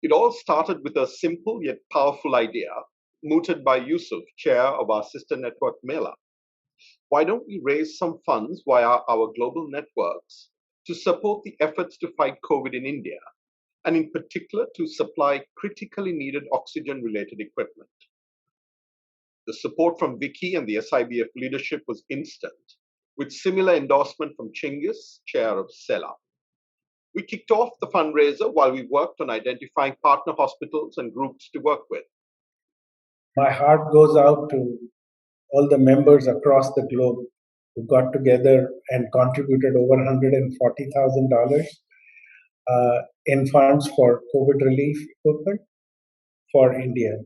It all started with a simple yet powerful idea, mooted by Yousuf, chair of our sister network MELA. Why don't we raise some funds via our global networks to support the efforts to fight COVID in India, and in particular to supply critically needed oxygen-related equipment? The support from Vickie and the SIBF leadership was instant, with similar endorsement from Chingiz, chair of CELA. We kicked off the fundraiser while we worked on identifying partner hospitals and groups to work with. My heart goes out to all the members across the globe who got together and contributed over $140,000 in funds for COVID relief equipment for India.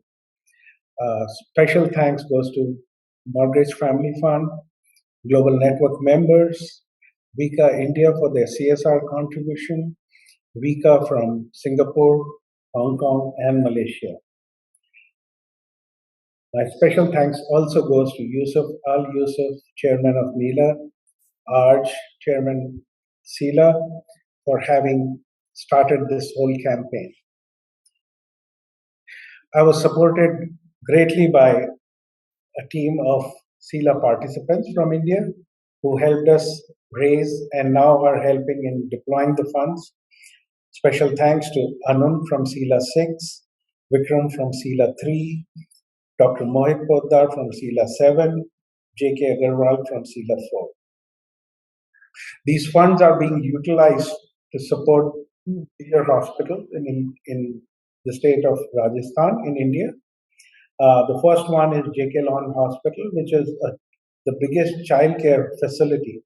Special thanks goes to Morgridge Family Fund, Global Network members, WIKA India for their CSR contribution, WIKA from Singapore, Hong Kong, and Malaysia. My special thanks also goes to Yousuf Al Yousuf, Chairman of MELA, Arj, Chairman SEALA, for having started this whole campaign. I was supported greatly by a team of SEALA participants from India who helped us raise and now are helping in deploying the funds. Special thanks to Anun from SEALA 6, Vikram from SEALA 3, Dr. Mohit Poddar from SEALA 7, J.K. Agarwal from SEALA 4. These funds are being utilized to support major hospitals in the state of Rajasthan in India. The first one is J.K. Lawn Hospital, which is the biggest childcare facility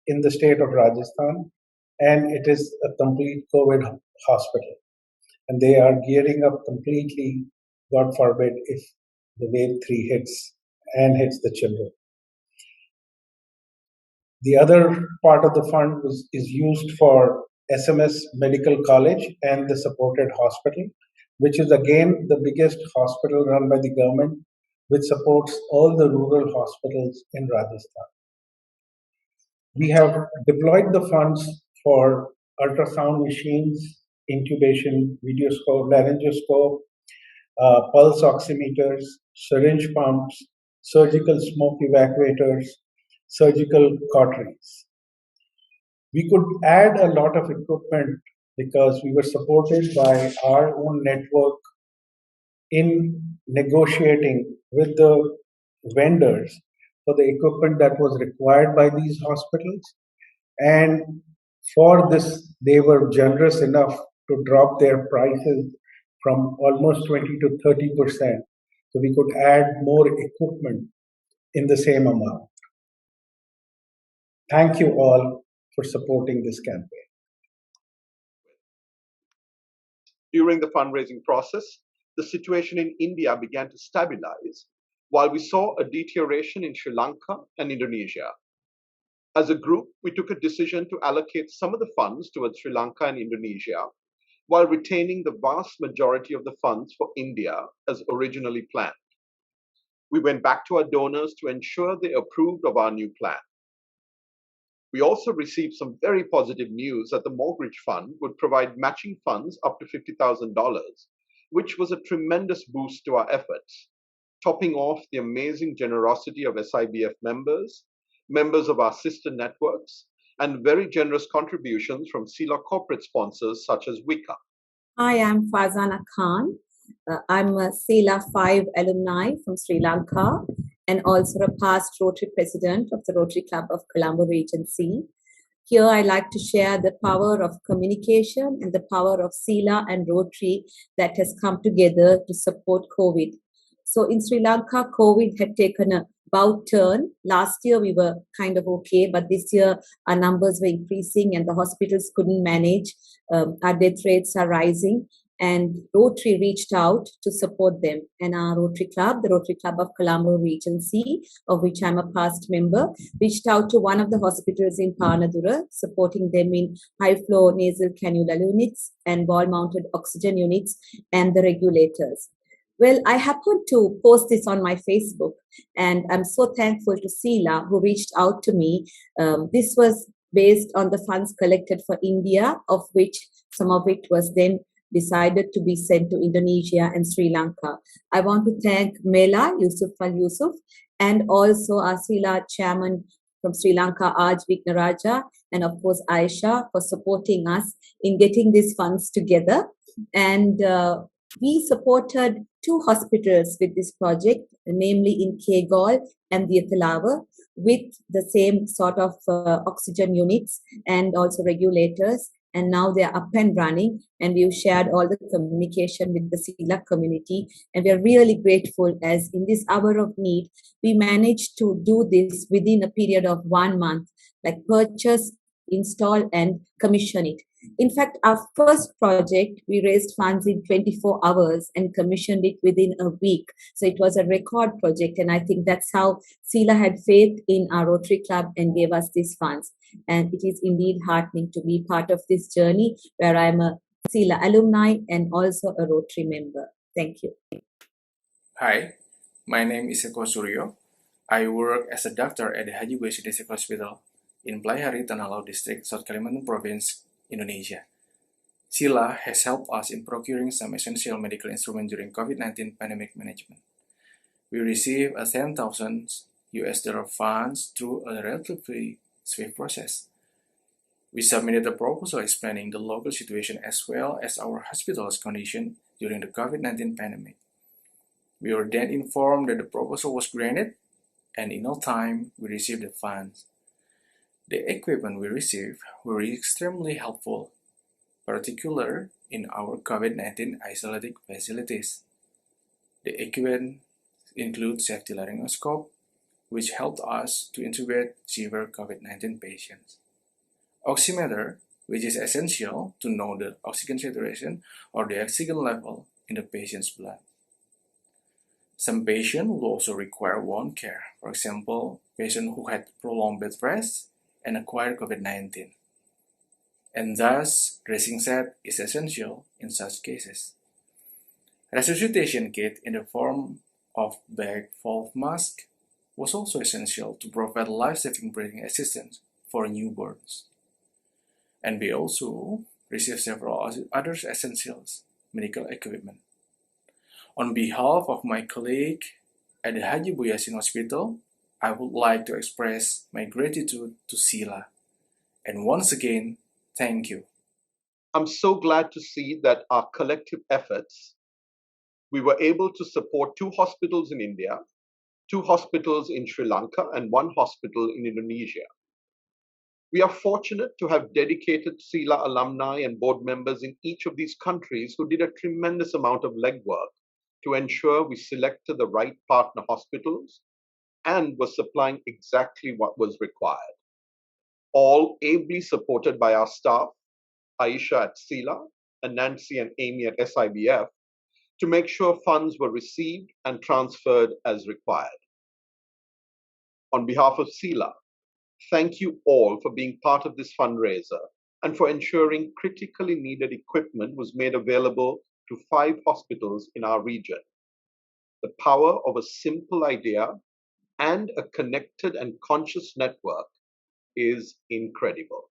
in the state of Rajasthan, and it is a complete COVID hospital. And they are gearing up completely, God forbid, if the wave 3 hits the children. The other part of the fund is used for SMS Medical College and the supported hospital, which is again the biggest hospital run by the government, which supports all the rural hospitals in Rajasthan. We have deployed the funds for ultrasound machines, intubation, videoscope, laryngoscope, pulse oximeters, syringe pumps, surgical smoke evacuators, surgical cauteries. We could add a lot of equipment because we were supported by our own network in negotiating with the vendors for the equipment that was required by these hospitals. And for this, they were generous enough to drop their prices from almost 20 to 30%. So we could add more equipment in the same amount. Thank you all for supporting this campaign. During the fundraising process, the situation in India began to stabilize, while we saw a deterioration in Sri Lanka and Indonesia. As a group, we took a decision to allocate some of the funds towards Sri Lanka and Indonesia, while retaining the vast majority of the funds for India as originally planned. We went back to our donors to ensure they approved of our new plan. We also received some very positive news that the Morgridge Fund would provide matching funds up to $50,000, which was a tremendous boost to our efforts, topping off the amazing generosity of SIBF members, members of our sister networks, and very generous contributions from SEALA corporate sponsors such as WIKA. Hi, I'm Farzana Khan. I'm a SEALA 5 alumni from Sri Lanka and also a past Rotary president of the Rotary Club of Colombo Regency. Here I like to share the power of communication and the power of SEALA and Rotary that has come together to support COVID. So in Sri Lanka, COVID had taken a bout turn. Last year we were kind of okay, but this year our numbers were increasing and the hospitals couldn't manage. Our death rates are rising. And Rotary reached out to support them. And our Rotary Club, the Rotary Club of Colombo Regency, of which I'm a past member, reached out to one of the hospitals in Panadura, supporting them in high-flow nasal cannula units and wall-mounted oxygen units and the regulators. Well, I happened to post this on my Facebook, and I'm so thankful to SEALA who reached out to me. This was based on the funds collected for India, of which some of it was then decided to be sent to Indonesia and Sri Lanka. I want to thank MELA, Yousuf Al Yousuf, and also our SEALA chairman from Sri Lanka, Arj Wignaraja, and of course Aisha for supporting us in getting these funds together. And we supported 2 hospitals with this project, namely in Kegol and the Athalawa, with the same sort of oxygen units and also regulators. And now they are up and running, and we've shared all the communication with the SEALA community. And we are really grateful, as in this hour of need, we managed to do this within a period of 1 month, like purchase, install, and commission it. In fact, our first project, we raised funds in 24 hours and commissioned it within a week. So it was a record project. And I think that's how SEALA had faith in our Rotary Club and gave us these funds. And it is indeed heartening to be part of this journey where I'm a SEALA alumni and also a Rotary member. Thank you. Hi, my name is Eko Suryo. I work as a doctor at the Haji Wignaraja Hospital in Pelaihari, Tanah Laut District, South Kalimantan Province, Indonesia. SEALA has helped us in procuring some essential medical instruments during COVID-19 pandemic management. We received a $10,000 funds through a relatively swift process. We submitted a proposal explaining the local situation as well as our hospital's condition during the COVID-19 pandemic. We were then informed that the proposal was granted, and in no time, we received the funds. The equipment we received were extremely helpful, particularly in our COVID-19 isolating facilities. The equipment includes safety laryngoscope, which helped us to intubate severe COVID-19 patients. Oximeter, which is essential to know the oxygen saturation or the oxygen level in the patient's blood. Some patients will also require wound care, for example, patients who had prolonged bed rest and acquired COVID-19. And thus, dressing set is essential in such cases. Resuscitation kit in the form of bag valve mask was also essential to provide life-saving breathing assistance for newborns. And we also received several other essentials medical equipment. On behalf of my colleague at the Haji Yasin Hospital, I would like to express my gratitude to SEALA. And once again, thank you. I'm so glad to see that our collective efforts, we were able to support 2 hospitals in India, 2 hospitals in Sri Lanka, and 1 hospital in Indonesia. We are fortunate to have dedicated SEALA alumni and board members in each of these countries who did a tremendous amount of legwork to ensure we selected the right partner hospitals and were supplying exactly what was required. All ably supported by our staff, Aisha at SEALA and Nancy and Amy at SIBF, to make sure funds were received and transferred as required. On behalf of SEALA, thank you all for being part of this fundraiser and for ensuring critically needed equipment was made available to 5 hospitals in our region. The power of a simple idea and a connected and conscious network is incredible.